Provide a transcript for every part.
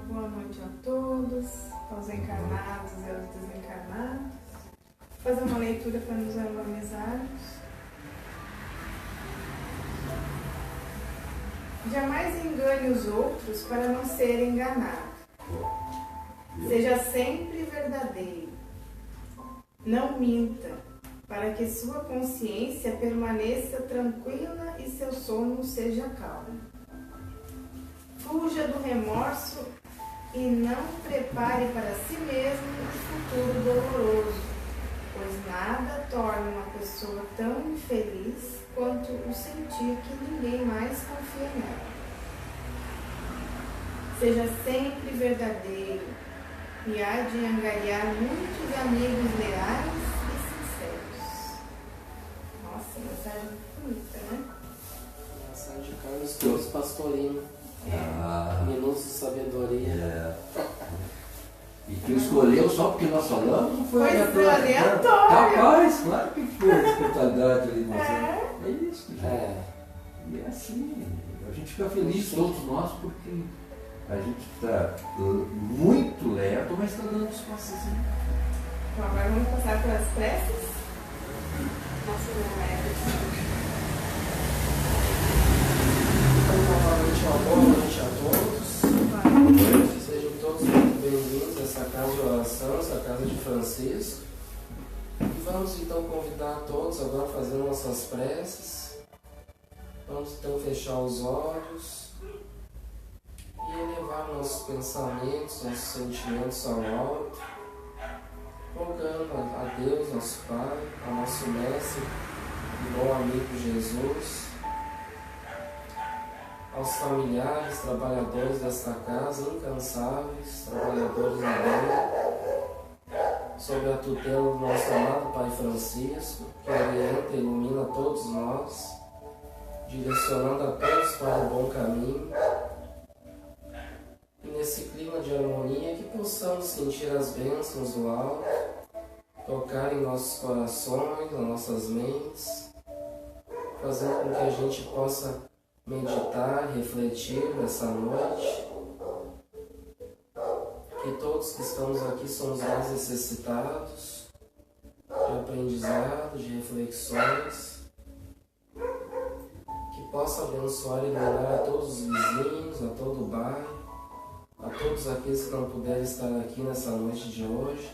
boa noite a todos, aos encarnados e aos desencarnados. Vou fazer uma leitura para nos harmonizarmos. Jamais engane os outros para não ser enganado. Seja sempre verdadeiro. Não minta, para que sua consciência permaneça tranquila e seu sono seja calmo. Fuja do remorso e não prepare para si mesmo um futuro doloroso, pois nada torna uma pessoa tão infeliz quanto o sentir que ninguém mais confia nela. Seja sempre verdadeiro e há de angariar muitos amigos leais e sinceros. Nossa, mensagem bonita, né? Mensagem de Carlos Cruz Pastorino. Minutos de sabedoria. E que escolheu só porque nós falamos? Não foi aleatório. Capaz, claro que foi a espontaneidade ali. É isso, gente. E é assim, a gente fica feliz, todos nós, porque a gente está muito lento, mas está dando os passos. Então agora vamos passar pelas preces. Nossa, não é. Boa noite a todos. Sejam todos muito bem-vindos a essa casa de oração, essa casa de Francisco. E vamos então convidar todos agora a fazer nossas preces. Vamos então fechar os olhos e elevar nossos pensamentos, nossos sentimentos ao alto, rogando a Deus, nosso Pai, a nosso Mestre e bom amigo Jesus, aos familiares, trabalhadores desta casa, incansáveis, trabalhadores da bem, sob a tutela do nosso amado Pai Francisco, que orienta e ilumina todos nós, direcionando a todos para o bom caminho. E nesse clima de harmonia que possamos sentir as bênçãos do alto, tocar em nossos corações, nas nossas mentes, fazendo com que a gente possa meditar, refletir nessa noite, que todos que estamos aqui somos mais necessitados de aprendizado, de reflexões, que possa abençoar e iluminar a todos os vizinhos, a todo o bairro, a todos aqueles que não puderem estar aqui nessa noite de hoje,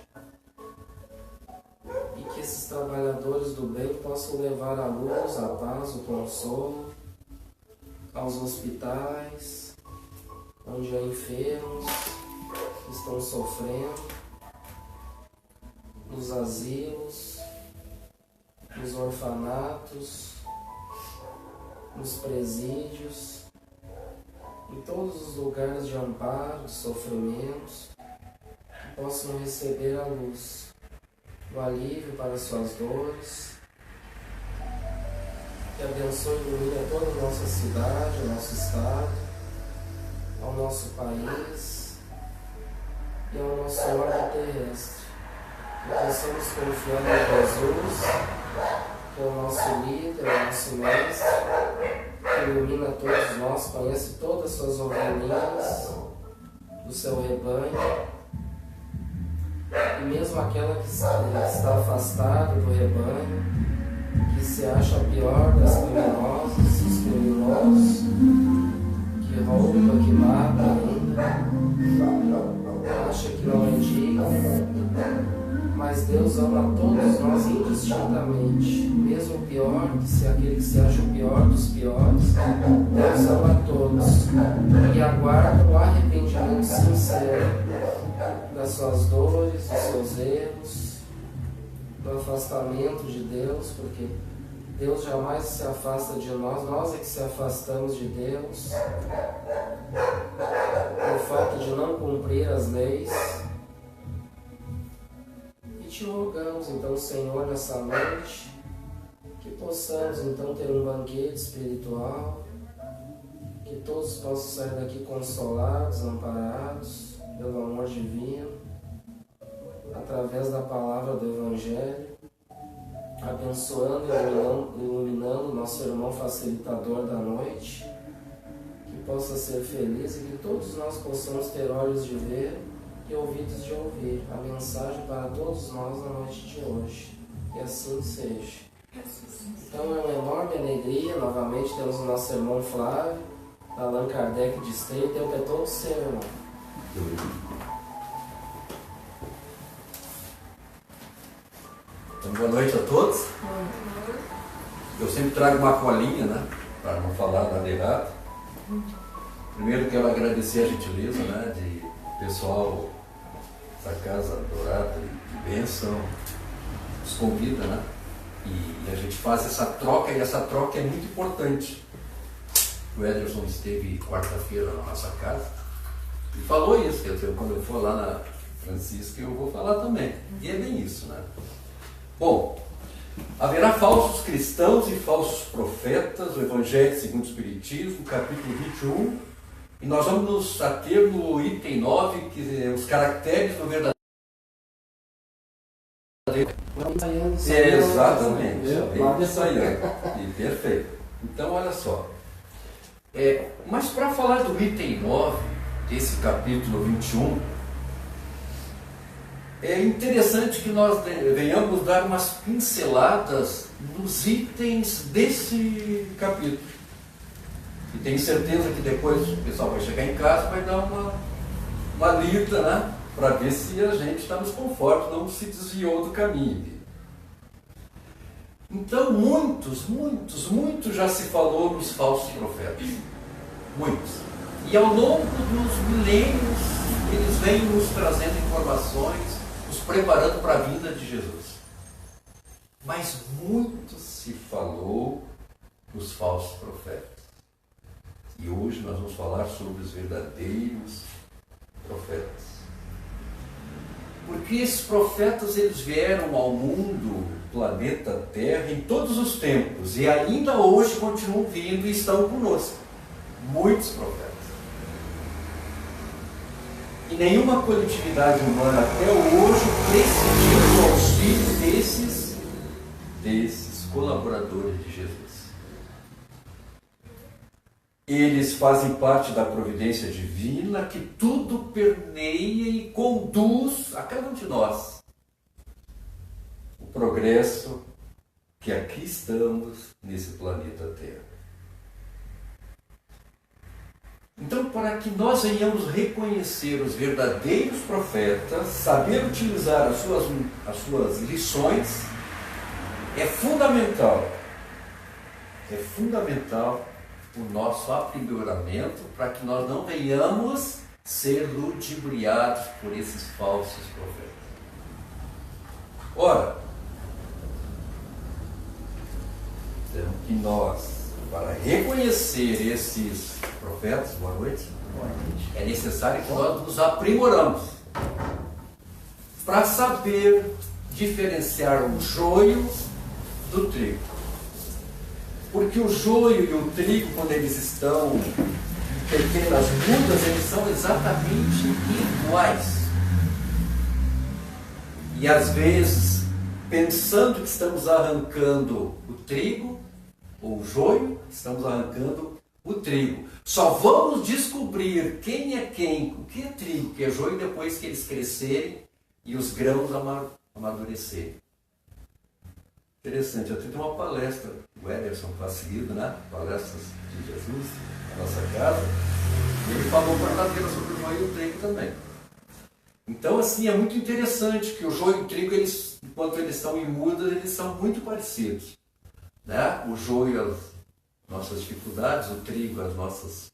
e que esses trabalhadores do bem possam levar a luz, a paz, o consolo aos hospitais, onde há enfermos que estão sofrendo, nos asilos, nos orfanatos, nos presídios, em todos os lugares de amparo, de sofrimentos, que possam receber a luz, o alívio para suas dores, que abençoe e ilumine toda a nossa cidade, o nosso estado, ao nosso país e ao nosso orbe terrestre. Que possamos confiar em Jesus, que é o nosso líder, o nosso mestre, que ilumina todos nós, conhece todas as suas ovelhinhas do seu rebanho, e mesmo aquela que está afastada do rebanho, que se acha a pior das criminosas, dos criminosos, que rouba, que mata ainda, acha que não é digno, mas Deus ama todos nós indistintamente, mesmo o pior, que se aquele que se acha o pior dos piores, Deus ama a todos e aguarda o arrependimento sincero das suas dores, dos seus erros, do afastamento de Deus, porque Deus jamais se afasta de nós, nós é que se afastamos de Deus por falta de não cumprir as leis. E te rogamos então, Senhor, nessa noite, que possamos então ter um banquete espiritual, que todos possam sair daqui consolados, amparados pelo amor divino, através da palavra do Evangelho, abençoando e iluminando nosso irmão facilitador da noite, que possa ser feliz e que todos nós possamos ter olhos de ver e ouvidos de ouvir a mensagem para todos nós na noite de hoje. Que assim seja. Então é uma enorme alegria, novamente temos o nosso irmão Flávio, Allan Kardec de Esteio, tem o que é todo seu, irmão. Então, boa noite a todos. Eu sempre trago uma colinha, né? Para não falar nada errado. Primeiro quero agradecer a gentileza, né? De pessoal dessa casa adorada de bênção, nos convida, né? E a gente faz essa troca, e essa troca é muito importante. O Ederson esteve quarta-feira na nossa casa e falou isso, quer dizer, quando eu for lá na Francisca eu vou falar também. E é bem isso, né? Bom, haverá falsos cristãos e falsos profetas, o Evangelho segundo o Espiritismo, capítulo 21, e nós vamos nos ater no item 9, que é os caracteres do verdadeiro. Exatamente, e perfeito. Então, olha só. Mas para falar do item 9, desse capítulo 21, é interessante que nós venhamos dar umas pinceladas nos itens desse capítulo. E tenho certeza que depois o pessoal vai chegar em casa e vai dar uma lida, né? Para ver se a gente está nos confortos, não se desviou do caminho. Então, muitos já se falou nos falsos profetas. Muitos. E ao longo dos milênios, eles vêm nos trazendo informações, nos preparando para a vinda de Jesus. Mas muito se falou nos falsos profetas. E hoje nós vamos falar sobre os verdadeiros profetas. Porque esses profetas, eles vieram ao mundo, planeta Terra, em todos os tempos, e ainda hoje continuam vindo e estão conosco. Muitos profetas. E nenhuma coletividade humana até hoje prescindiu do auxílio desses colaboradores de Jesus. Eles fazem parte da providência divina que tudo permeia e conduz a cada um de nós. O progresso que aqui estamos nesse planeta Terra. Então, para que nós venhamos reconhecer os verdadeiros profetas, saber utilizar as suas lições, é fundamental o nosso aprimoramento para que nós não venhamos ser ludibriados por esses falsos profetas. Ora, então, que nós, para reconhecer esses profetas, boa noite, é necessário que nós nos aprimoramos para saber diferenciar o joio do trigo. Porque o joio e o trigo, quando eles estão em pequenas mudas, eles são exatamente iguais. E às vezes, pensando que estamos arrancando o trigo, ou o joio, estamos arrancando o trigo. Só vamos descobrir quem é quem, o que é trigo, o que é joio, depois que eles crescerem e os grãos amadurecerem. Interessante, eu tenho uma palestra, o Ederson faz seguido, né? Palestras de Jesus, na nossa casa, e ele falou verdadeira sobre o joio e o trigo também. Então, assim, é muito interessante que o joio e o trigo, eles, enquanto eles estão em mudas, eles são muito parecidos. Né? O joio, as nossas dificuldades, o trigo, as nossas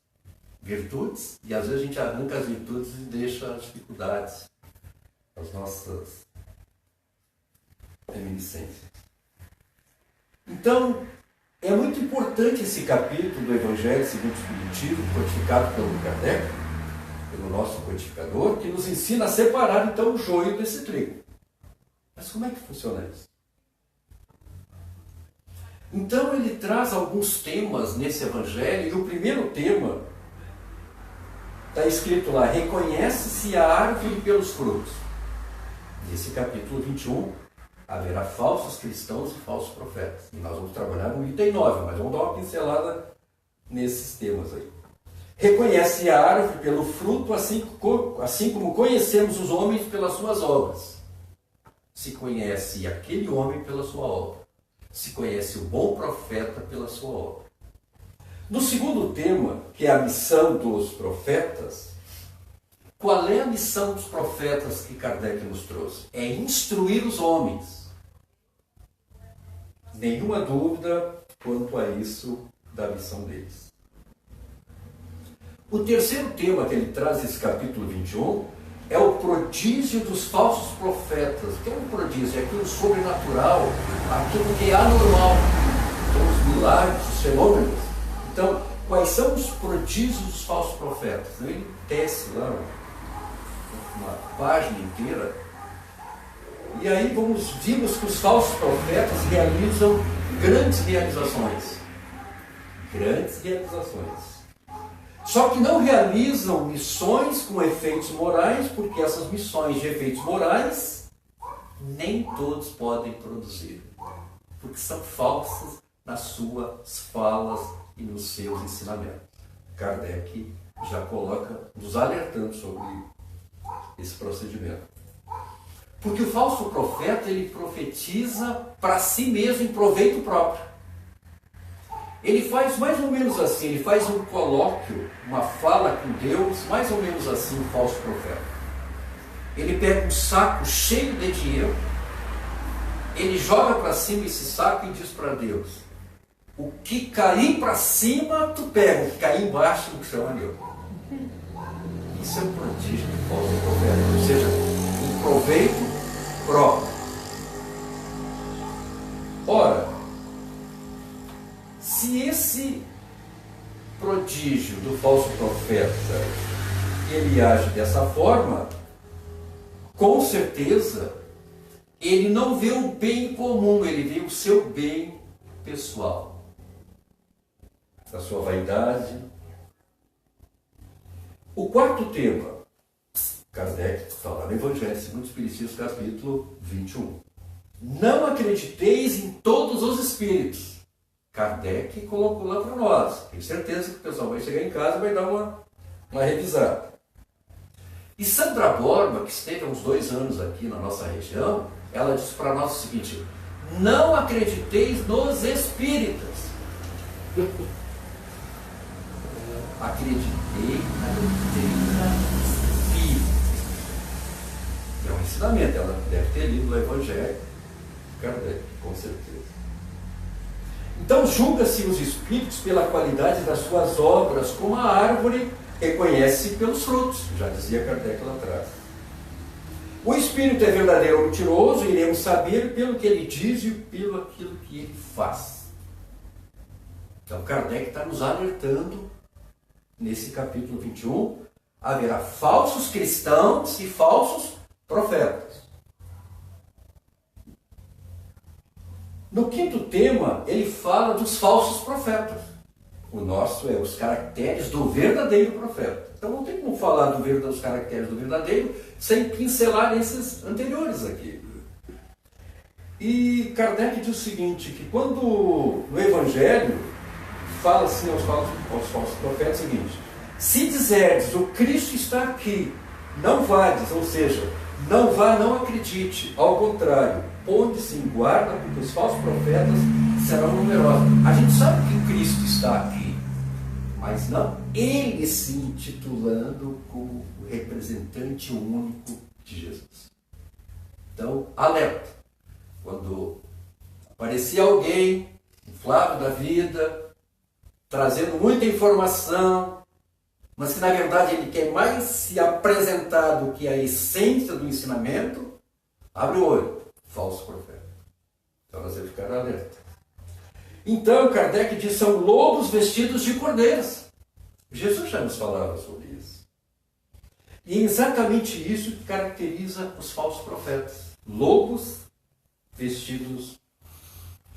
virtudes, e às vezes a gente arranca as virtudes e deixa as dificuldades, as nossas reminiscências. Então, é muito importante esse capítulo do Evangelho segundo o Espiritismo, codificado pelo Kardec, pelo nosso codificador, que nos ensina a separar então o joio desse trigo. Mas como é que funciona isso? Então ele traz alguns temas nesse Evangelho, e o primeiro tema está escrito lá: reconhece-se a árvore pelos frutos. Nesse capítulo 21, haverá falsos cristãos e falsos profetas. E nós vamos trabalhar no item 9, mas vamos dar uma pincelada nesses temas aí. reconhece a árvore pelo fruto, assim como conhecemos os homens pelas suas obras. Se conhece aquele homem pela sua obra. Se conhece o bom profeta pela sua obra. No segundo tema, que é a missão dos profetas, qual é a missão dos profetas que Kardec nos trouxe? É instruir os homens. Nenhuma dúvida quanto a isso da missão deles. O terceiro tema que ele traz nesse capítulo 21 é o prodígio dos falsos profetas. O que é um prodígio? É aquilo sobrenatural, aquilo que é anormal. Então, os milagres, os fenômenos. Então, quais são os prodígios dos falsos profetas? Ele tece lá uma página inteira. E aí vimos que os falsos profetas realizam grandes realizações. Grandes realizações. Só que não realizam missões com efeitos morais, porque essas missões de efeitos morais nem todos podem produzir. Porque são falsas nas suas falas e nos seus ensinamentos. Kardec já coloca, nos alertando sobre esse procedimento. Porque o falso profeta, ele profetiza para si mesmo em proveito próprio. Ele faz mais ou menos assim, ele faz um colóquio, uma fala com Deus, mais ou menos assim, o falso profeta. Ele pega um saco cheio de dinheiro, ele joga para cima esse saco e diz para Deus: o que cair para cima, tu pega, o que cair embaixo, no chão é meu. Isso é um prodígio do falso profeta, ou seja, um proveito próprio. Ora, se esse prodígio do falso profeta, ele age dessa forma, com certeza, ele não vê o bem comum, ele vê o seu bem pessoal, a sua vaidade. O quarto tema, Kardec fala no Evangelho segundo o Espiritismo, capítulo 21. Não acrediteis em todos os espíritos. Kardec colocou lá para nós. Tenho certeza que o pessoal vai chegar em casa e vai dar uma revisada. E Sandra Borba, que esteve há uns 2 anos aqui na nossa região, ela disse para nós o seguinte: não acrediteis nos espíritas. Acreditei na doutrina espírita. É um ensinamento, ela deve ter lido o Evangelho, Kardec, com certeza. Então julga-se os espíritos pela qualidade das suas obras, como a árvore reconhece pelos frutos, já dizia Kardec lá atrás. O espírito é verdadeiro ou mentiroso, iremos saber pelo que ele diz e pelo aquilo que ele faz. Então Kardec está nos alertando, nesse capítulo 21, haverá falsos cristãos e falsos profetas. No quinto tema, ele fala dos falsos profetas. O nosso é os caracteres do verdadeiro profeta. Então não tem como falar dos caracteres do verdadeiro sem pincelar esses anteriores aqui. E Kardec diz o seguinte, que quando no Evangelho fala assim aos falsos profetas o seguinte: se dizerdes o Cristo está aqui, não vades, ou seja, não vá, não acredite, ao contrário, ponde-se em guarda, porque os falsos profetas serão numerosos. A gente sabe que Cristo está aqui, mas não ele se intitulando como o representante único de Jesus. Então, alerta. Quando aparecia alguém, um Flávio da vida, trazendo muita informação, mas que na verdade ele quer mais se apresentar do que a essência do ensinamento, abre o olho, falso profeta. Então nós temos que ficar alerta. Então Kardec diz: são lobos vestidos de cordeiras. Jesus já nos falava sobre isso. E é exatamente isso que caracteriza os falsos profetas. Lobos vestidos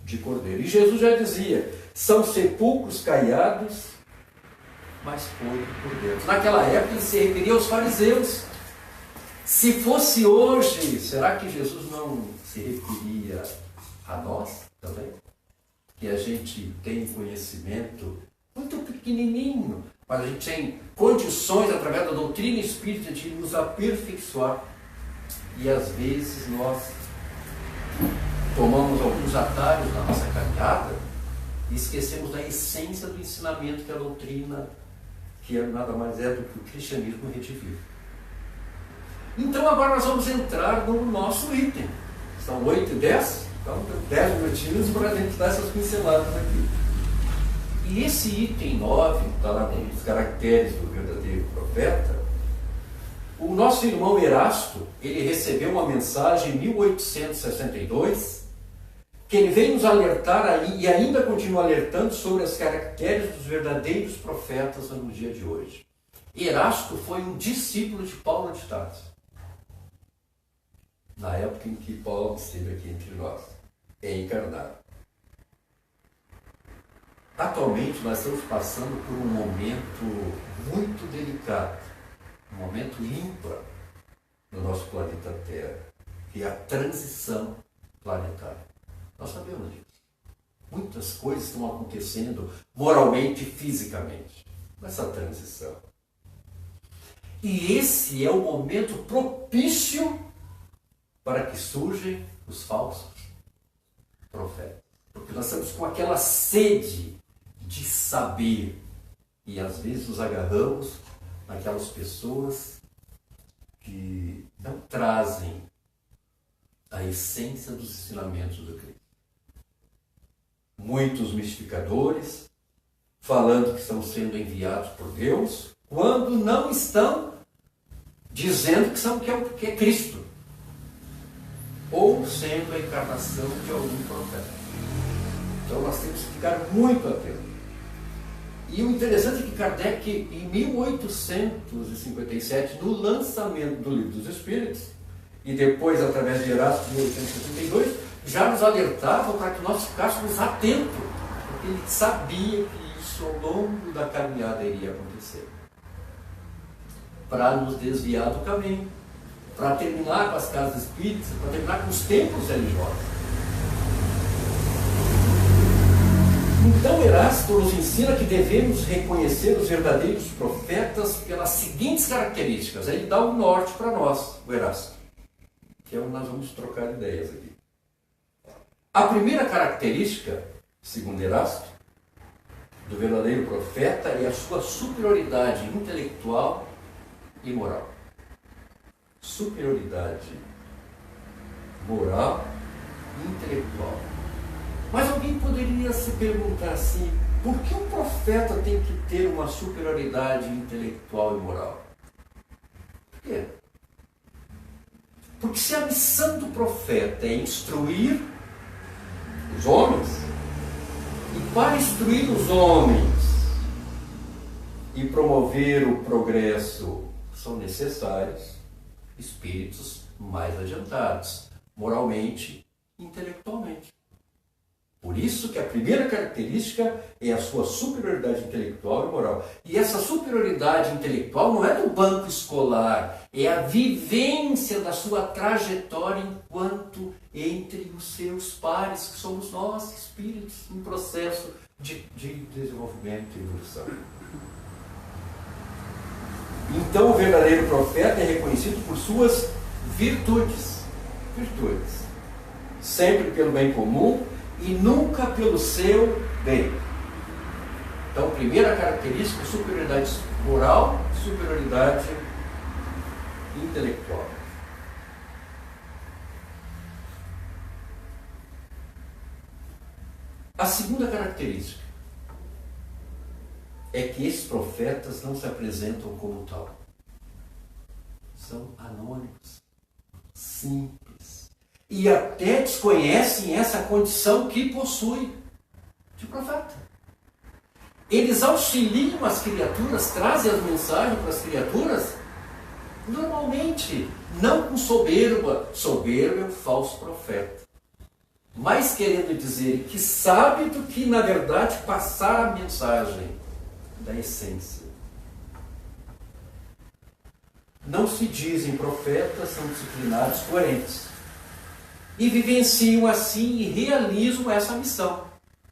de cordeiro. E Jesus já dizia: são sepulcros caiados, mas podres por dentro. Naquela época ele se referia aos fariseus. Se fosse hoje, será que Jesus não se referia a nós também? Que a gente tem conhecimento muito pequenininho, mas a gente tem condições, através da doutrina espírita, de nos aperfeiçoar. E às vezes nós tomamos alguns atalhos na nossa caminhada e esquecemos da essência do ensinamento que é a doutrina, que nada mais é do que o cristianismo redivivo. Então agora nós vamos entrar no nosso item. São 8h10, então 10 minutinhos para a gente dar essas pinceladas aqui. E esse item 9, está lá nos caracteres do verdadeiro profeta, o nosso irmão Erasto, ele recebeu uma mensagem em 1862, que ele veio nos alertar aí, e ainda continua alertando sobre as caracteres dos verdadeiros profetas no dia de hoje. Erasto foi um discípulo de Paulo de Tarso, na época em que Paulo esteve aqui entre nós, encarnado. Atualmente nós estamos passando por um momento muito delicado, um momento ímpar no nosso planeta Terra, que é a transição planetária. Nós sabemos disso. Muitas coisas estão acontecendo moralmente e fisicamente nessa transição. E esse é o momento propício para que surjam os falsos profetas. Porque nós estamos com aquela sede de saber e às vezes nos agarramos naquelas pessoas que não trazem a essência dos ensinamentos do Cristo. Muitos mistificadores falando que estão sendo enviados por Deus, quando não estão dizendo que é Cristo, ou sendo a encarnação de algum profeta. Então nós temos que ficar muito atentos. E o interessante é que Kardec, em 1857, no lançamento do Livro dos Espíritos, e depois através de Erasto, em 1862, já nos alertava para que nós ficássemos atentos, porque ele sabia que isso ao longo da caminhada iria acontecer, para nos desviar do caminho, para terminar com as casas espíritas, para terminar com os templos religiosos. Então Erasto nos ensina que devemos reconhecer os verdadeiros profetas pelas seguintes características. Aí ele dá o norte para nós, o Erasto, que é onde nós vamos trocar ideias aqui. A primeira característica, segundo Erasto, do verdadeiro profeta é a sua superioridade intelectual e moral. Superioridade moral e intelectual. Mas alguém poderia se perguntar assim, por que um profeta tem que ter uma superioridade intelectual e moral? Por quê? Porque se a missão do profeta é instruir os homens, e para instruir os homens e promover o progresso são necessários espíritos mais adiantados, moralmente e intelectualmente. Por isso que a primeira característica é a sua superioridade intelectual e moral. E essa superioridade intelectual não é do banco escolar, é a vivência da sua trajetória enquanto entre os seus pares, que somos nós, espíritos, em processo de desenvolvimento e evolução. Então o verdadeiro profeta é reconhecido por suas virtudes. Virtudes. Sempre pelo bem comum e nunca pelo seu bem. Então, primeira característica, superioridade moral, superioridade intelectual. A segunda característica é que esses profetas não se apresentam como tal. São anônimos, simples. E até desconhecem essa condição que possui de profeta. Eles auxiliam as criaturas, trazem as mensagens para as criaturas, normalmente, não com soberba. Soberba é o falso profeta. Mas querendo dizer que sabe do que, na verdade, passar a mensagem da essência. Não se dizem profetas, são disciplinados, coerentes. E vivenciam assim e realizam essa missão.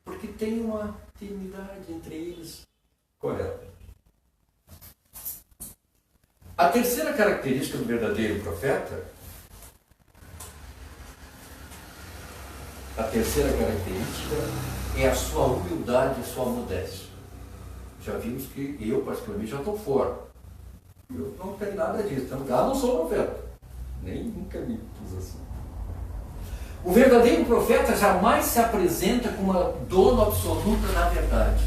Porque tem uma intimidade entre eles correta. A terceira característica do verdadeiro profeta, é a sua humildade e a sua modéstia. Já vimos que eu, particularmente, já estou fora. Eu não tenho nada disso. Então, não sou profeta. Nem nunca me pus assim. O verdadeiro profeta jamais se apresenta como dono absoluto da verdade.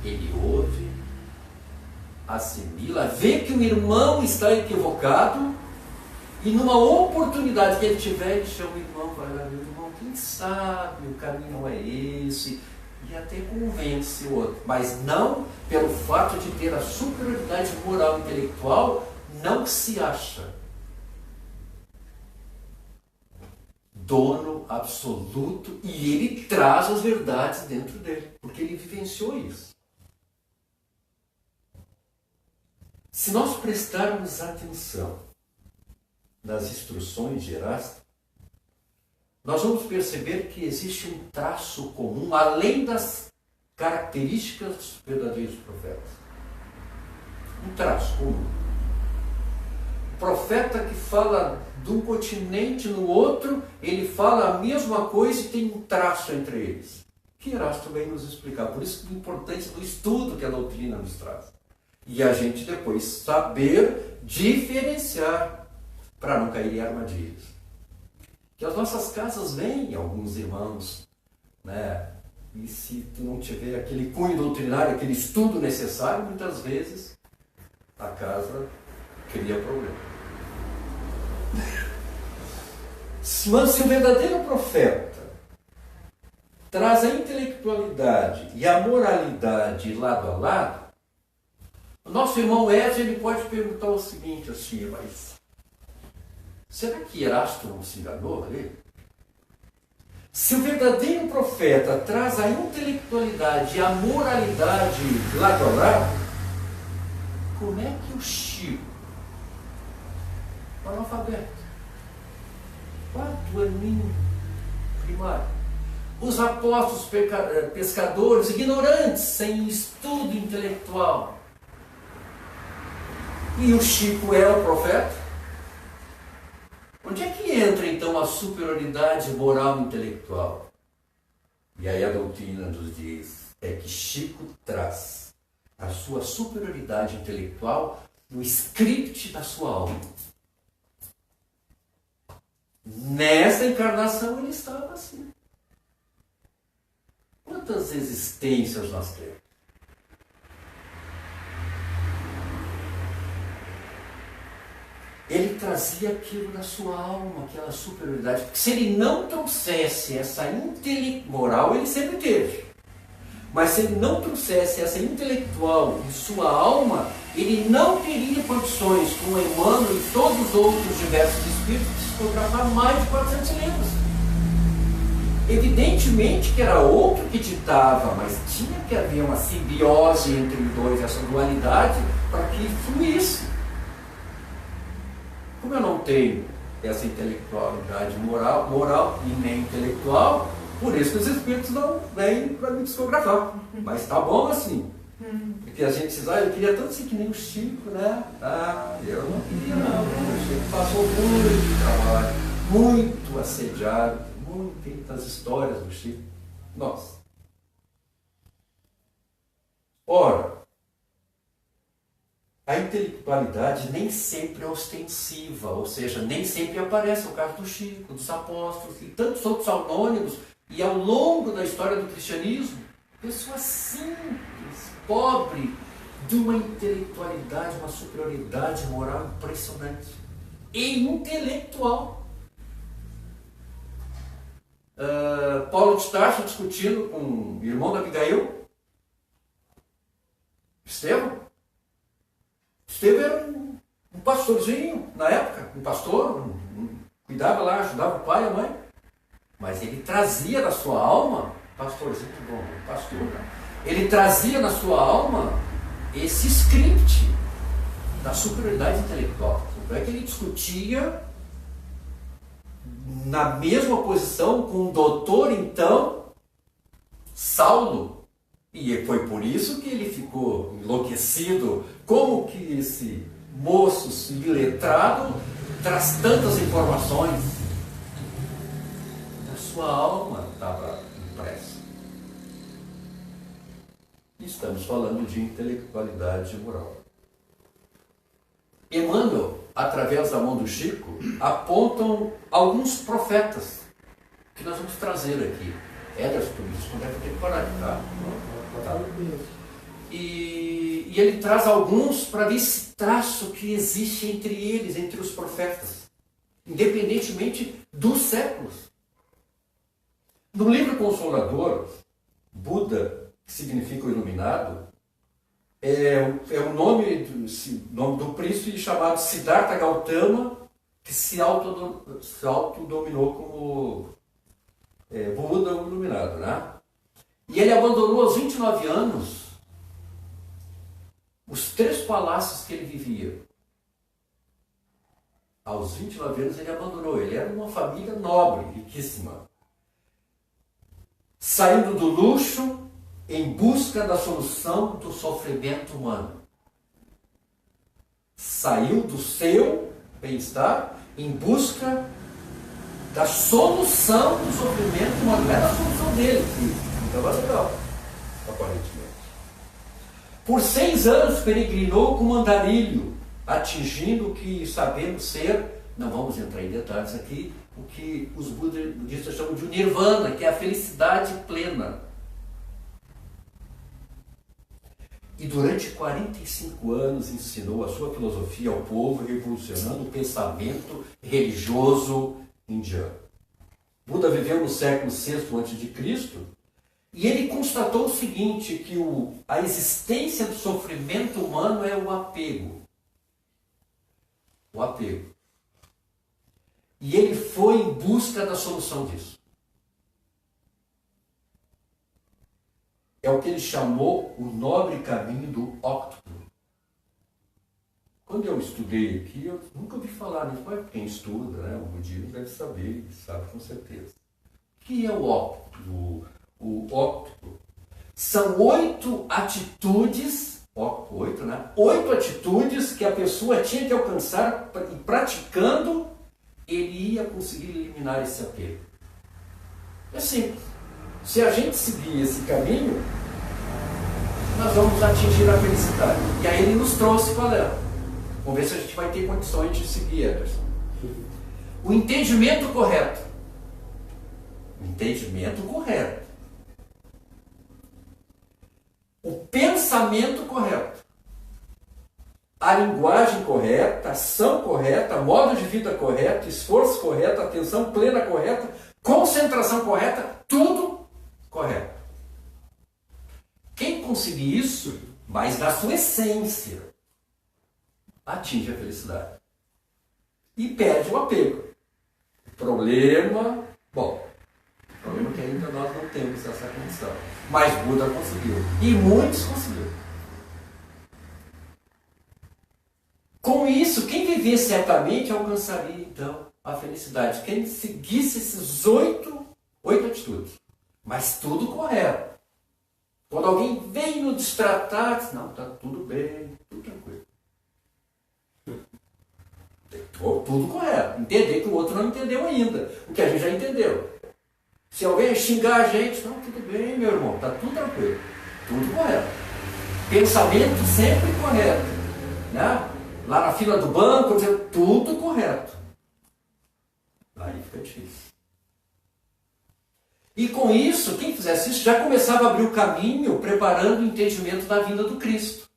Ele ouve, assimila, vê que o irmão está equivocado e numa oportunidade que ele tiver, ele chama o irmão, vai lá, meu irmão, quem sabe o caminho não é esse, e até convence o outro, mas não pelo fato de ter a superioridade moral e intelectual, não se acha dono absoluto e ele traz as verdades dentro dele, porque ele vivenciou isso. Se nós prestarmos atenção nas instruções de Erasto, nós vamos perceber que existe um traço comum, além das características dos verdadeiros profetas. Um traço comum. O profeta que fala de um continente no outro, ele fala a mesma coisa e tem um traço entre eles. Que Erasto vem nos explicar. Por isso a importância do estudo que a doutrina nos traz. E a gente depois saber diferenciar para não cair em armadilhas. Que as nossas casas vêm alguns irmãos, né? E se tu não tiver aquele cunho doutrinário, aquele estudo necessário, muitas vezes a casa cria problema. Mas se o verdadeiro profeta traz a intelectualidade e a moralidade lado a lado, o nosso irmão Ezra, ele pode perguntar o seguinte, assim, mas será que Erasto não se enganou ali? Se o verdadeiro profeta traz a intelectualidade e a moralidade lado a lado, como é que o Chico, o analfabeto, 4 aninhos primário, os apóstolos pescadores, ignorantes, sem estudo intelectual, e o Chico é o profeta? Onde é que entra então a superioridade moral e intelectual? E aí a doutrina nos diz que Chico traz a sua superioridade intelectual no script da sua alma. Nessa encarnação ele estava assim. Quantas existências nós temos? Ele trazia aquilo na sua alma, aquela superioridade. Porque se ele não trouxesse essa moral, ele sempre teve. Mas se ele não trouxesse essa intelectual em sua alma, ele não teria condições, com Emmanuel e todos os outros diversos espíritos, de psicografar mais de 400 livros. Evidentemente que era outro que ditava, mas tinha que haver uma simbiose entre os dois, essa dualidade, para que fluísse. Como eu não tenho essa intelectualidade moral e nem intelectual, por isso que os espíritos não vêm para me psicografar. Mas tá bom assim. Porque a gente diz, eu queria tanto ser que nem o Chico, né? Eu não queria não. O Chico passou muito trabalho, muito assediado, muitas histórias do Chico. Nossa. Ora, a intelectualidade nem sempre é ostensiva, ou seja, nem sempre aparece no caso do Chico, dos apóstolos e tantos outros anônimos, e ao longo da história do cristianismo, pessoas simples, pobres, de uma intelectualidade, uma superioridade moral impressionante e intelectual. Paulo de Tarso discutindo com o irmão da Abigail, Estevão era um pastorzinho na época, um pastor, cuidava lá, ajudava o pai e a mãe, mas ele trazia na sua alma, pastorzinho, que bom, pastor, ele trazia na sua alma esse script da superioridade intelectual. Não é que ele discutia na mesma posição com o doutor, então, Saulo, E foi por isso que ele ficou enlouquecido. Como que esse moço iletrado traz tantas informações? A sua alma estava impressa. Estamos falando de intelectualidade moral. Emmanuel, através da mão do Chico, apontam alguns profetas que nós vamos trazer aqui. Ederson, isso deve ter coragem, tá? E ele traz alguns para ver esse traço que existe entre eles, entre os profetas, independentemente dos séculos. No livro Consolador, Buda, que significa o iluminado, é o nome do príncipe chamado Siddhartha Gautama, que se autodominou como Buda, o iluminado, né? E ele abandonou aos 29 anos os 3 palácios que ele vivia. Aos 29 anos ele abandonou. Ele era uma família nobre, riquíssima. Saindo do luxo em busca da solução do sofrimento humano. Saiu do seu bem-estar em busca da solução do sofrimento humano. Não era a solução dele, que estava legal, aparentemente. Por 6 anos peregrinou com andarilho, atingindo o que sabemos ser, não vamos entrar em detalhes aqui, o que os budistas chamam de nirvana, que é a felicidade plena. E durante 45 anos ensinou a sua filosofia ao povo, revolucionando o pensamento religioso indiano. Buda viveu no século VI a.C. e ele constatou o seguinte, que a existência do sofrimento humano é o apego. O apego. E ele foi em busca da solução disso. É o que ele chamou o nobre caminho do óctuplo. Quando eu estudei aqui, eu nunca ouvi falar nisso, mas quem estuda, né, o budismo deve saber, sabe com certeza. O que é o óctuplo? O óctuplo são 8 atitudes, 8, né? 8 atitudes que a pessoa tinha que alcançar e praticando, ele ia conseguir eliminar esse apego. É simples. Se a gente seguir esse caminho, nós vamos atingir a felicidade. E aí ele nos trouxe qual é. Vamos ver se a gente vai ter condições de seguir, Ederson. O entendimento correto. O entendimento correto. O pensamento correto. A linguagem correta, a ação correta, modo de vida correto, esforço correto, atenção plena correta, concentração correta, tudo correto. Quem conseguir isso, mas na sua essência, atinge a felicidade. E perde o apego. Problema é que ainda nós não temos essa condição. Mas Buda conseguiu. E muitos conseguiram. Com isso, quem vivesse certamente alcançaria, então, a felicidade. Quem seguisse esses 8 atitudes. Mas tudo correto. Quando alguém vem nos distratar, diz, não, está tudo bem, tudo tranquilo. Tudo correto. Entender que o outro não entendeu ainda. O que a gente já entendeu. Se alguém xingar a gente, não, tudo bem, meu irmão, está tudo tranquilo. Tudo correto. Pensamento sempre correto. Né? Lá na fila do banco, tudo correto. Aí fica difícil. E com isso, quem fizesse isso já começava a abrir o caminho, preparando o entendimento da vinda do Cristo.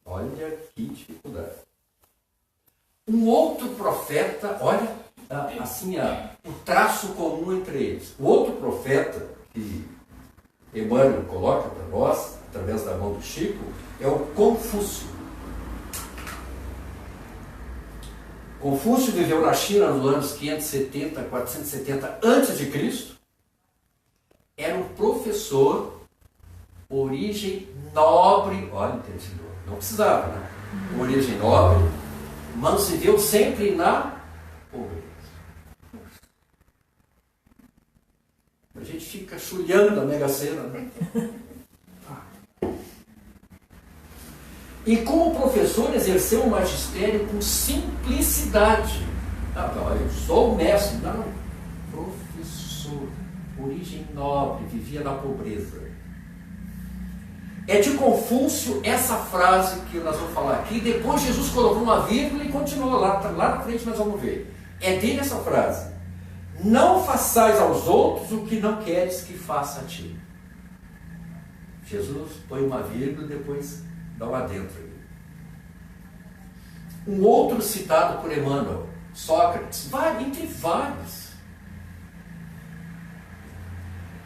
Olha que dificuldade. Um outro profeta, olha assim o traço comum entre eles. O outro profeta que Emmanuel coloca para nós, através da mão do Chico, é o Confúcio. Confúcio viveu na China nos anos 570, 470 a.C. Era um professor, origem nobre, olha, entendeu? Não precisava, né? Origem nobre, mas viveu sempre na pobreza. A gente fica chulhando a Mega Sena. Né? E como professor exerceu o magistério com simplicidade. Não, eu sou o mestre. Não, professor, origem nobre, vivia na pobreza. É de Confúcio essa frase que nós vamos falar aqui. Depois Jesus colocou uma vírgula e continuou lá na frente, nós vamos ver. É dele essa frase. Não façais aos outros o que não queres que faça a ti. Jesus põe uma vírgula e depois dá um adentro. Um outro citado por Emmanuel, Sócrates, entre vários.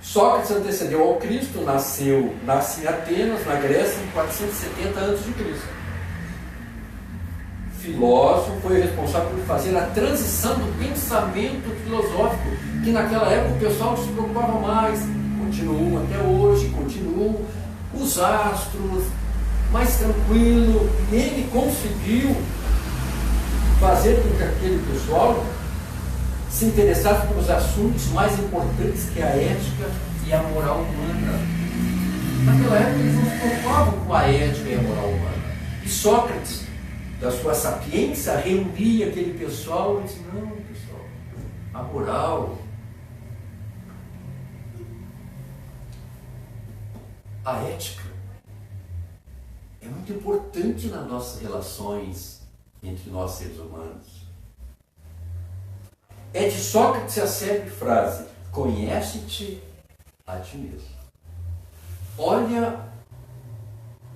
Sócrates antecedeu ao Cristo, nasce em Atenas, na Grécia, em 470 a.C. Filósofo, foi responsável por fazer a transição do pensamento filosófico, que naquela época o pessoal se preocupava mais, continuam até hoje, continuam os astros, mais tranquilo. Ele conseguiu fazer com que aquele pessoal se interessasse pelos assuntos mais importantes, que é a ética e a moral humana. Naquela época eles não se preocupavam com a ética e a moral humana. E Sócrates, da sua sapiência, reunia aquele pessoal e disse: não, pessoal, a moral, a ética é muito importante nas nossas relações entre nós seres humanos. É de Sócrates a célebre frase: conhece-te a ti mesmo. Olha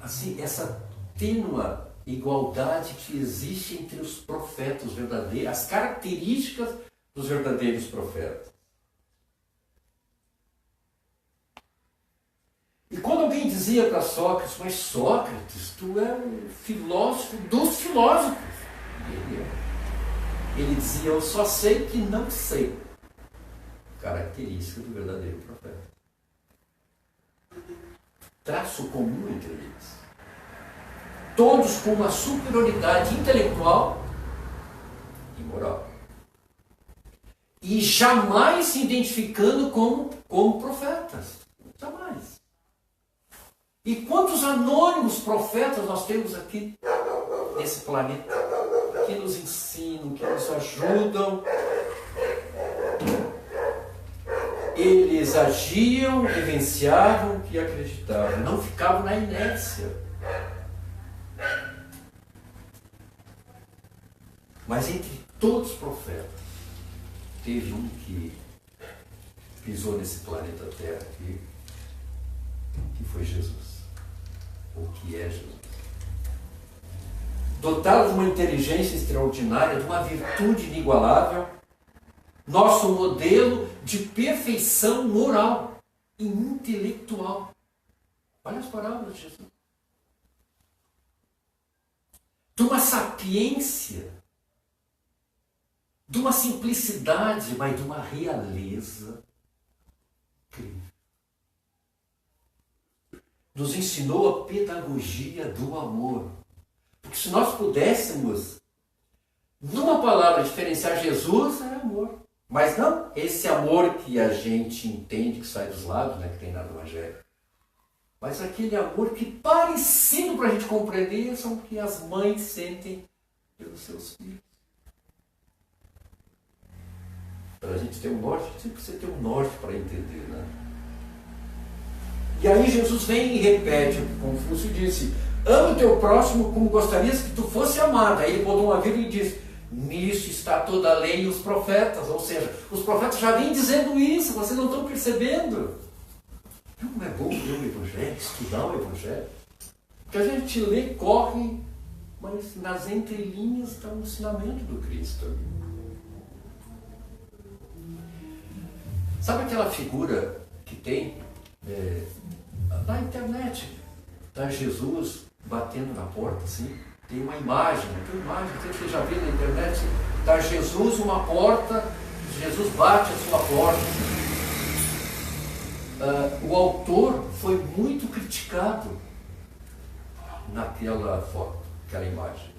assim, essa tênua igualdade que existe entre os profetas verdadeiros, as características dos verdadeiros profetas. E quando alguém dizia para Sócrates: mas Sócrates, tu é um filósofo dos filósofos. Ele dizia: eu só sei que não sei. Característica do verdadeiro profeta. Traço comum entre eles. Todos com uma superioridade intelectual e moral. E jamais se identificando como profetas. Jamais. E quantos anônimos profetas nós temos aqui nesse planeta, que nos ensinam, que nos ajudam. Eles agiam, vivenciavam o que acreditavam, não ficavam na inércia. Mas entre todos os profetas, teve um que pisou nesse planeta Terra aqui, que foi Jesus, ou que é Jesus. Dotado de uma inteligência extraordinária, de uma virtude inigualável, nosso modelo de perfeição moral e intelectual. Olha as palavras de Jesus. De uma sapiência, de uma simplicidade, mas de uma realeza incrível. Nos ensinou a pedagogia do amor. Porque se nós pudéssemos, numa palavra, diferenciar Jesus, é amor. Mas não esse amor que a gente entende, que sai dos lábios, né, que tem na Evangelho. Mas aquele amor que, parecido para a gente compreender, são o que as mães sentem pelos seus filhos. Para a gente ter um norte, a gente precisa ter um norte para entender, né? E aí Jesus vem e repete o que Confúcio disse: ama o teu próximo como gostarias que tu fosse amado. Aí ele botou uma vírgula e diz: nisso está toda a lei e os profetas. Ou seja, os profetas já vêm dizendo isso, vocês não estão percebendo. Não é bom ler o Evangelho, estudar o Evangelho? Porque a gente lê, corre, mas nas entrelinhas está o ensinamento do Cristo. Sabe aquela figura que tem na internet? Está Jesus batendo na porta, assim. Tem uma imagem, você já viu na internet? Está Jesus uma porta, Jesus bate a sua porta. O autor foi muito criticado naquela foto, aquela imagem,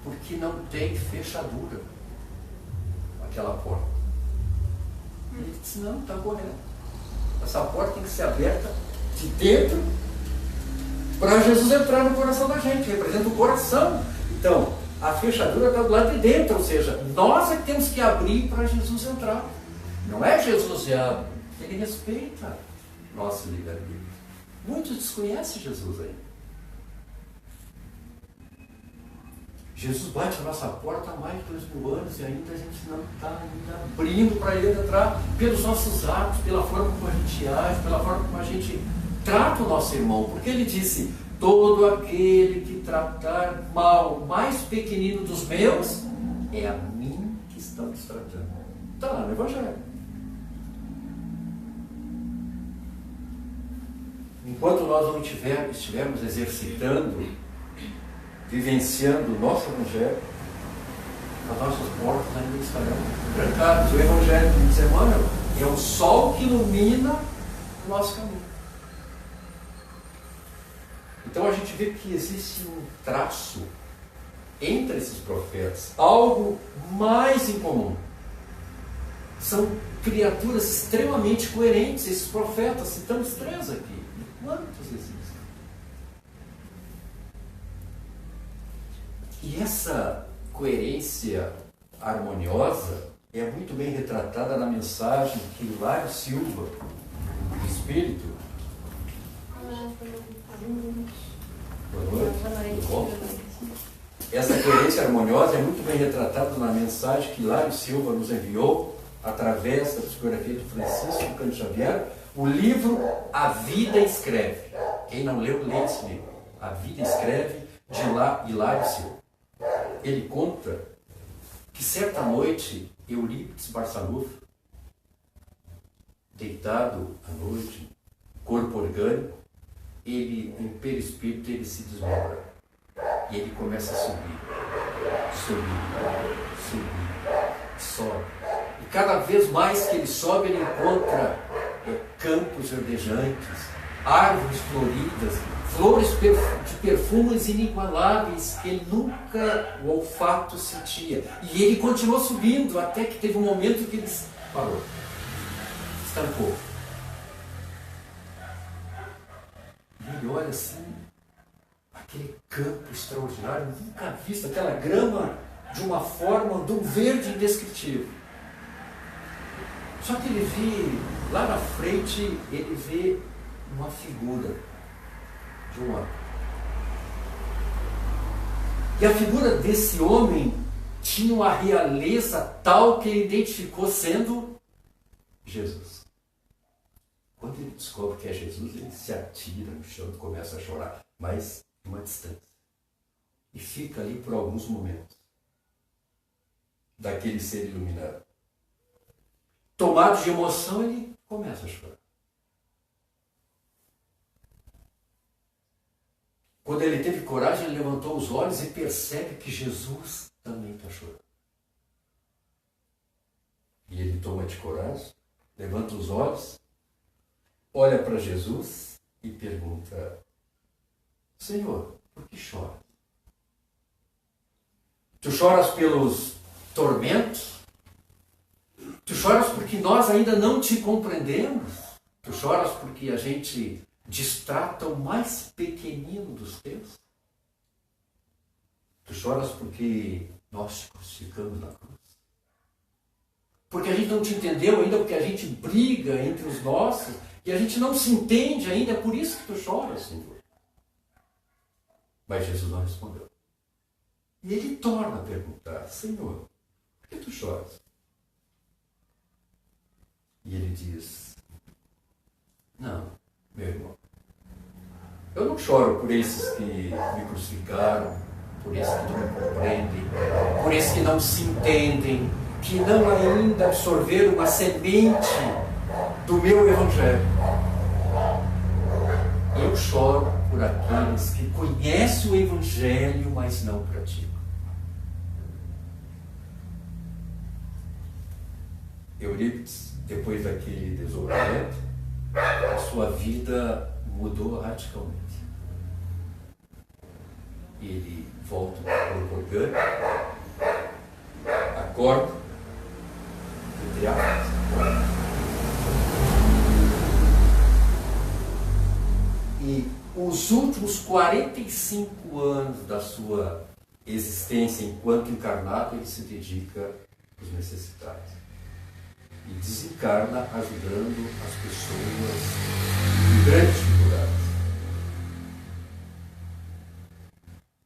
porque não tem fechadura aquela porta. Ele disse: não, está correto. Essa porta tem que ser aberta de dentro para Jesus entrar no coração da gente, representa o coração. Então, a fechadura está do lado de dentro, ou seja, nós é que temos que abrir para Jesus entrar. Não é Jesus que abre, ele respeita nosso livre-arbítrio. Muitos desconhecem Jesus ainda. Jesus bate a nossa porta há mais de 2000 anos e ainda a gente não está abrindo para ele entrar pelos nossos atos, pela forma como a gente age, pela forma como a gente trata o nosso irmão. Porque ele disse, todo aquele que tratar mal o mais pequenino dos meus, é a mim que estamos tratando. Está lá no Evangelho. Enquanto nós não estivermos exercitando, vivenciando o nosso Evangelho, as nossas portas ainda estarão trancadas. O Evangelho de semana é o sol que ilumina o nosso caminho. Então a gente vê que existe um traço entre esses profetas, algo mais em comum. São criaturas extremamente coerentes, esses profetas. Citamos 3 aqui. Quantos existem? E essa coerência harmoniosa é muito bem retratada na mensagem que Hilário Silva, do Espírito. Boa noite. Tudo bom? Essa coerência harmoniosa é muito bem retratada na mensagem que Hilário Silva nos enviou através da psicografia de Francisco Cândido Xavier, o livro A Vida Escreve. Quem não leu, lê esse livro. A Vida Escreve, de Hilário Silva. Ele conta que certa noite Eurípides Barçanufo, deitado à noite, corpo orgânico, ele, em perispírito, ele se desmora. E ele começa a subir, sobe. E cada vez mais que ele sobe, ele encontra campos verdejantes, árvores floridas, flores de perfumes inigualáveis que ele nunca o olfato sentia. E ele continuou subindo até que teve um momento que ele parou, estancou. E ele olha assim, aquele campo extraordinário, nunca visto, aquela grama de uma forma, de um verde indescritível. Só que ele vê, lá na frente, ele vê uma figura de um homem. E a figura desse homem tinha uma realeza tal que ele identificou sendo Jesus. Quando ele descobre que é Jesus, ele se atira no chão e começa a chorar, mas em uma distância. E fica ali por alguns momentos daquele ser iluminado. Tomado de emoção, ele começa a chorar. Quando ele teve coragem, ele levantou os olhos e percebe que Jesus também está chorando. E ele toma de coragem, levanta os olhos, olha para Jesus e pergunta: Senhor, por que choras? Tu choras pelos tormentos? Tu choras porque nós ainda não te compreendemos? Tu choras porque a gente destrata o mais pequenino dos teus? Tu choras porque nós te crucificamos na cruz? Porque a gente não te entendeu ainda, porque a gente briga entre os nossos e a gente não se entende ainda, é por isso que tu choras, Senhor. Mas Jesus não respondeu. E ele torna a perguntar: Senhor, por que tu choras? E ele diz: não, meu irmão, eu não choro por esses que me crucificaram, por esses que não me compreendem, por esses que não se entendem, que não ainda absorveram uma semente do meu Evangelho. Eu choro por aqueles que conhecem o Evangelho, mas não praticam. Eurípides, depois daquele desdobramento, a sua vida mudou radicalmente. Ele volta para o corpo orgânico, acorda, entre aspas, os últimos 45 anos da sua existência enquanto encarnado, ele se dedica aos necessitados. E desencarna ajudando as pessoas em grandes dificuldades.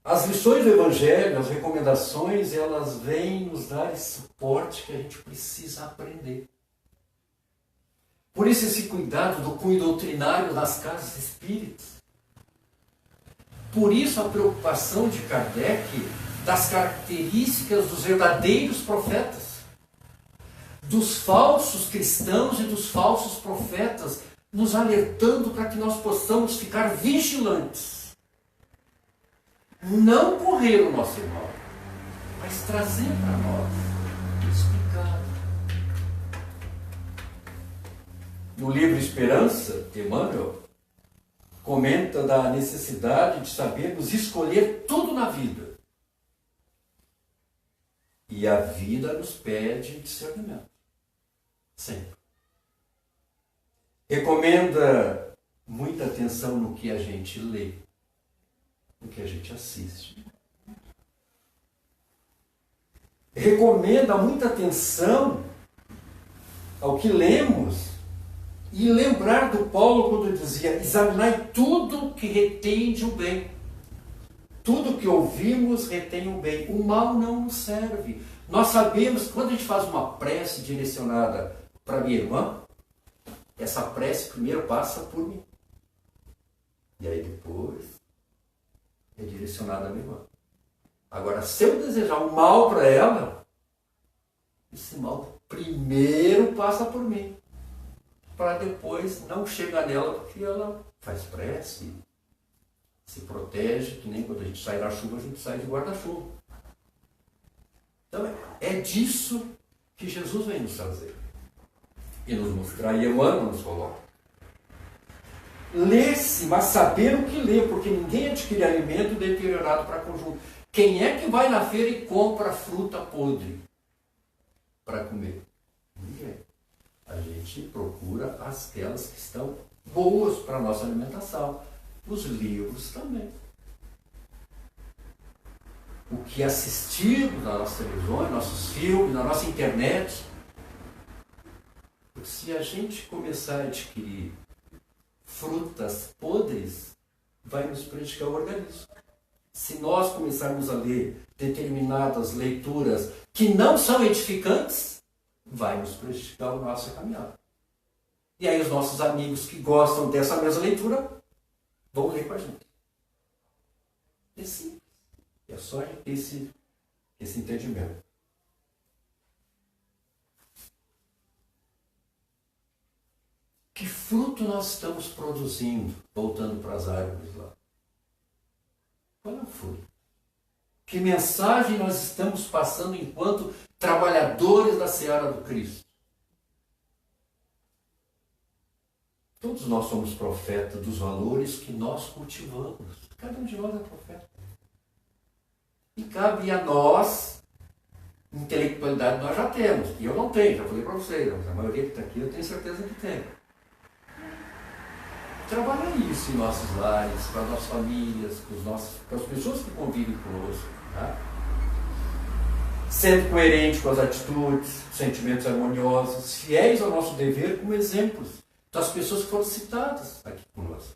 As lições do Evangelho, as recomendações, elas vêm nos dar esse suporte que a gente precisa aprender. Por isso esse cuidado do cunho doutrinário das casas espíritas. Por isso a preocupação de Kardec das características dos verdadeiros profetas, dos falsos cristãos e dos falsos profetas, nos alertando para que nós possamos ficar vigilantes. Não correr o nosso irmão, mas trazer para nós, explicar. No livro Esperança, Emmanuel comenta da necessidade de sabermos escolher tudo na vida. E a vida nos pede discernimento. Sempre. Recomenda muita atenção no que a gente lê, no que a gente assiste. Recomenda muita atenção ao que lemos e lembrar do Paulo quando dizia: examinai tudo que retende o bem. Tudo que ouvimos retém o bem. O mal não nos serve. Nós sabemos que quando a gente faz uma prece direcionada para minha irmã, essa prece primeiro passa por mim. E aí depois é direcionada à minha irmã. Agora, se eu desejar um mal para ela, esse mal primeiro passa por mim. Para depois não chegar nela, porque ela faz prece, se protege, que nem quando a gente sai na chuva, a gente sai de guarda-chuva. Então é disso que Jesus vem nos trazer. E nos mostrar, e Emmanuel nos coloca. Ler-se, mas saber o que lê, porque ninguém adquire alimento deteriorado para conjunto. Quem é que vai na feira e compra fruta podre para comer? Ninguém. A gente procura aquelas que estão boas para a nossa alimentação. Os livros também. O que assistimos na nossa televisão, nossos filmes, na nossa internet. Porque se a gente começar a adquirir frutas podres, vai nos prejudicar o organismo. Se nós começarmos a ler determinadas leituras que não são edificantes, vai nos prejudicar a nossa caminhada. E aí os nossos amigos que gostam dessa mesma leitura vão ler com a gente. É simples. É só esse entendimento. Que fruto nós estamos produzindo, voltando para as árvores lá? Qual é o fruto? Que mensagem nós estamos passando enquanto trabalhadores da seara do Cristo? Todos nós somos profetas dos valores que nós cultivamos. Cada um de nós é profeta. E cabe a nós, intelectualidade nós já temos. E eu não tenho, já falei para vocês. A maioria que está aqui eu tenho certeza que tem. Trabalhar isso em nossos lares, para as nossas famílias, para as pessoas que convivem conosco. Tá? Sendo coerente com as atitudes, sentimentos harmoniosos, fiéis ao nosso dever como exemplos das pessoas que foram citadas aqui conosco.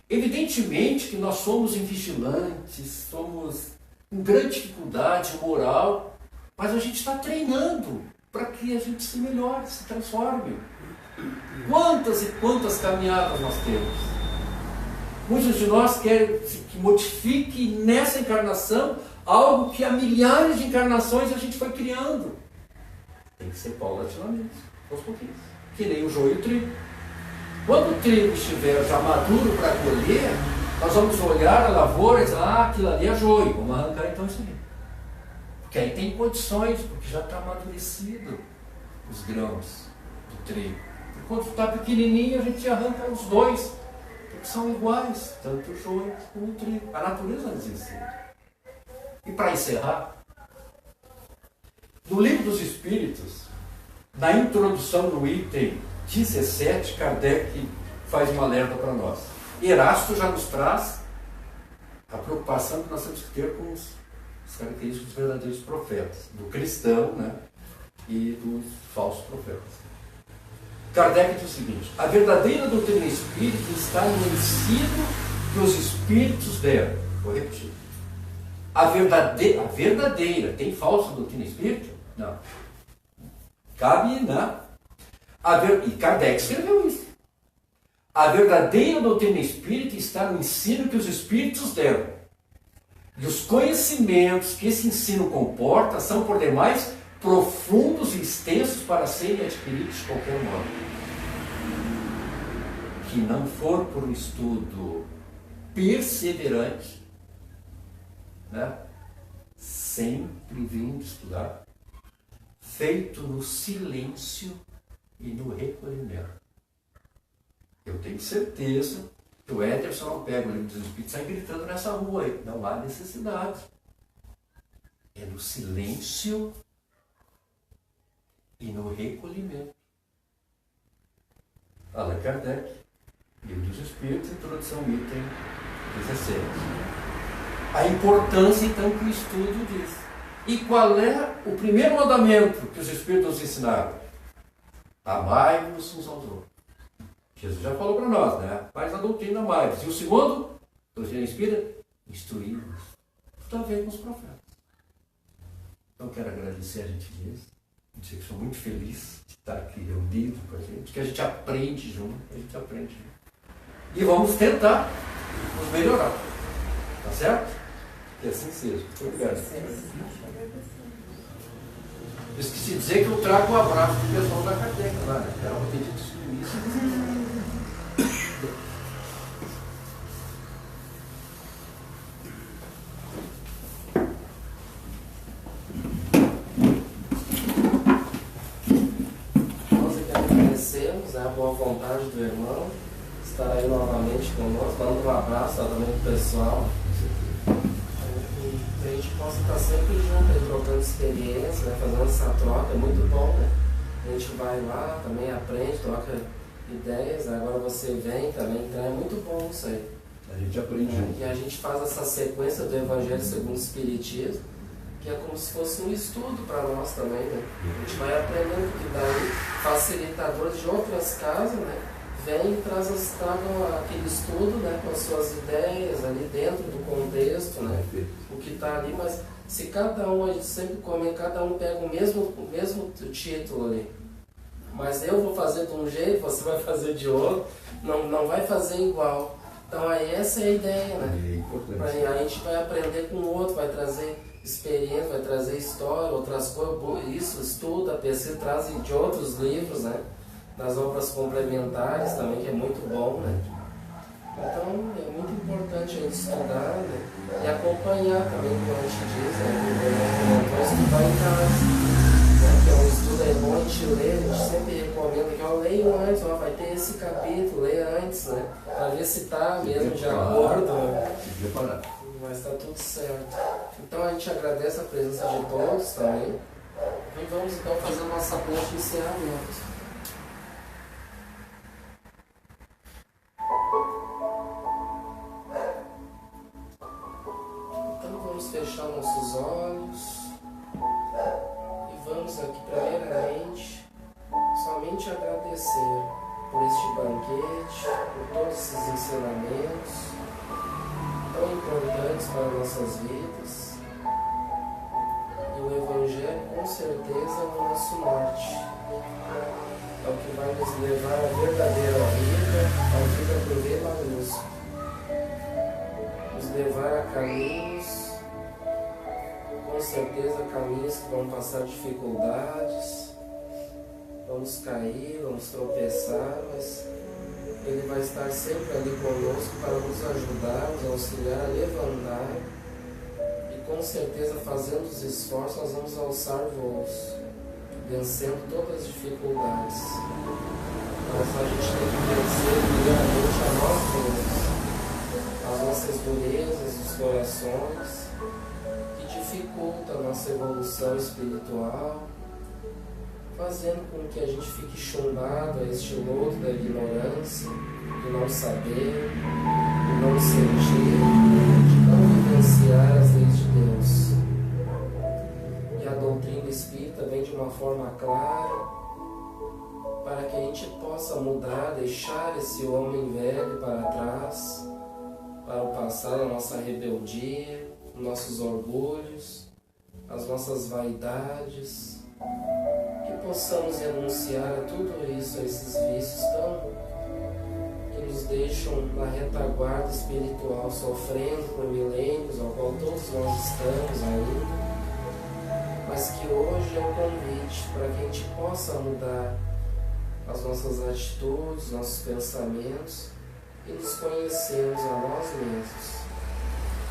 Evidentemente que nós somos invigilantes, somos com grande dificuldade moral, mas a gente está treinando para que a gente se melhore, se transforme. Quantas e quantas caminhadas nós temos? Muitos de nós querem que modifique nessa encarnação algo que há milhares de encarnações a gente foi criando. Tem que ser paulatinamente, aos pouquinhos. Que nem o joio e o trigo. Quando o trigo estiver já maduro para colher, nós vamos olhar a lavoura e dizer: ah, aquilo ali é joio, vamos arrancar então isso aí. Porque aí tem condições, porque já está amadurecido os grãos do trigo. Quando está pequenininho, a gente arranca os dois, porque são iguais, tanto o joio como o trigo. A natureza nos ensina. E para encerrar, no Livro dos Espíritos, na introdução no item 17, Kardec faz uma alerta para nós. Erasto já nos traz a preocupação que nós temos que ter com as características dos verdadeiros profetas, do cristão, né, e dos falsos profetas. Kardec diz o seguinte: a verdadeira doutrina espírita está no ensino que os espíritos deram. Vou repetir. A verdadeira, tem falsa doutrina espírita? Não. Cabe, né? E Kardec escreveu isso. A verdadeira doutrina espírita está no ensino que os espíritos deram. E os conhecimentos que esse ensino comporta são, por demais, profundos e extensos para serem adquiridos de qualquer modo. Que não for por um estudo perseverante, né? Sempre vindo estudar, feito no silêncio e no recolhimento. Eu tenho certeza que o Ederson não pega o livro dos Espíritos e sai gritando nessa rua aí. Não há necessidade. É no silêncio e no recolhimento. Allan Kardec, Livro dos Espíritos, introdução, item 17. A importância, então, que o estudo diz. E qual é o primeiro mandamento que os Espíritos nos ensinaram? Amai-vos uns aos outros. Jesus já falou para nós, né? Mas a doutrina amai-vos. E o segundo, a doutrina espírita, instruí-vos. Tudo a ver com os profetas. Então, quero agradecer a gentileza. Dizer que sou muito feliz de estar aqui reunido com a gente, que a gente aprende junto, E vamos tentar nos melhorar. Tá certo? Que assim seja. Muito obrigado. Eu esqueci de dizer que eu trago o abraço do pessoal da Kardec lá, né? Era um pedido de isso. A boa vontade do irmão estar aí novamente conosco, dando um abraço também pro pessoal, e a gente possa estar sempre junto, aí, trocando experiência, né, fazendo essa troca, é muito bom, né? A gente vai lá, também aprende, troca ideias, agora você vem também, então é muito bom isso aí. A gente aprende junto. E a gente faz essa sequência do Evangelho segundo o Espiritismo, que é como se fosse um estudo para nós também, né? A gente vai aprendendo que daí facilitadores de outras casas, né? Vêm e tragam aquele estudo, né? Com as suas ideias ali dentro do contexto, né? O que está ali, mas se cada um, a gente sempre comenta, cada um pega o mesmo título ali, mas eu vou fazer de um jeito, você vai fazer de outro, não vai fazer igual. Então aí essa é a ideia, né? Aí a gente vai aprender com o outro, vai trazer experiência, vai trazer história, outras coisas, isso, estuda, pesquisa, traz de outros livros, né? Das obras complementares também, que é muito bom, né? Então é muito importante a gente estudar, né? E acompanhar também, como a gente diz, né? Estudar em casa, né? Que é um estudo, é bom a gente ler, a gente sempre recomenda que eu leio antes, ó, vai ter esse capítulo, leia antes, né? Para ver se está mesmo de acordo, né? Mas está tudo certo. Então a gente agradece a presença de todos também. E vamos então fazer a nossa prece de encerramento. Então vamos fechar nossos olhos e vamos aqui primeiramente somente agradecer por este banquete, por todos esses ensinamentos tão importantes para nossas vidas. E o Evangelho com certeza é o nosso norte, é o que vai nos levar à verdadeira vida, à vida plena à luz, nos levar a caminhos, com certeza caminhos que vão passar dificuldades, vamos cair, vamos tropeçar, mas Ele vai estar sempre ali conosco para nos ajudar, nos auxiliar a levantar, e com certeza, fazendo os esforços, nós vamos alçar voos, vencendo todas as dificuldades. Mas a gente tem que vencer primeiramente a nós mesmos, as nossas durezas, os corações, que dificultam a nossa evolução espiritual, fazendo com que a gente fique chumbado a este lodo da ignorância, do não saber, do não sentir, de não vivenciar as leis de Deus. E a doutrina espírita vem de uma forma clara para que a gente possa mudar, deixar esse homem velho para trás, para o passado, a nossa rebeldia, nossos orgulhos, as nossas vaidades, que possamos renunciar a tudo isso, a esses vícios que nos deixam na retaguarda espiritual, sofrendo por milênios, ao qual todos nós estamos ainda, mas que hoje é o convite para que a gente possa mudar as nossas atitudes, nossos pensamentos e nos conhecermos a nós mesmos.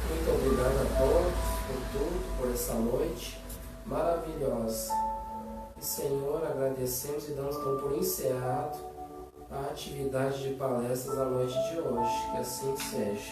Muito obrigado a todos por tudo, por essa noite maravilhosa. E, Senhor, agradecemos e damos então por encerrado a atividade de palestras da noite de hoje. Que assim seja.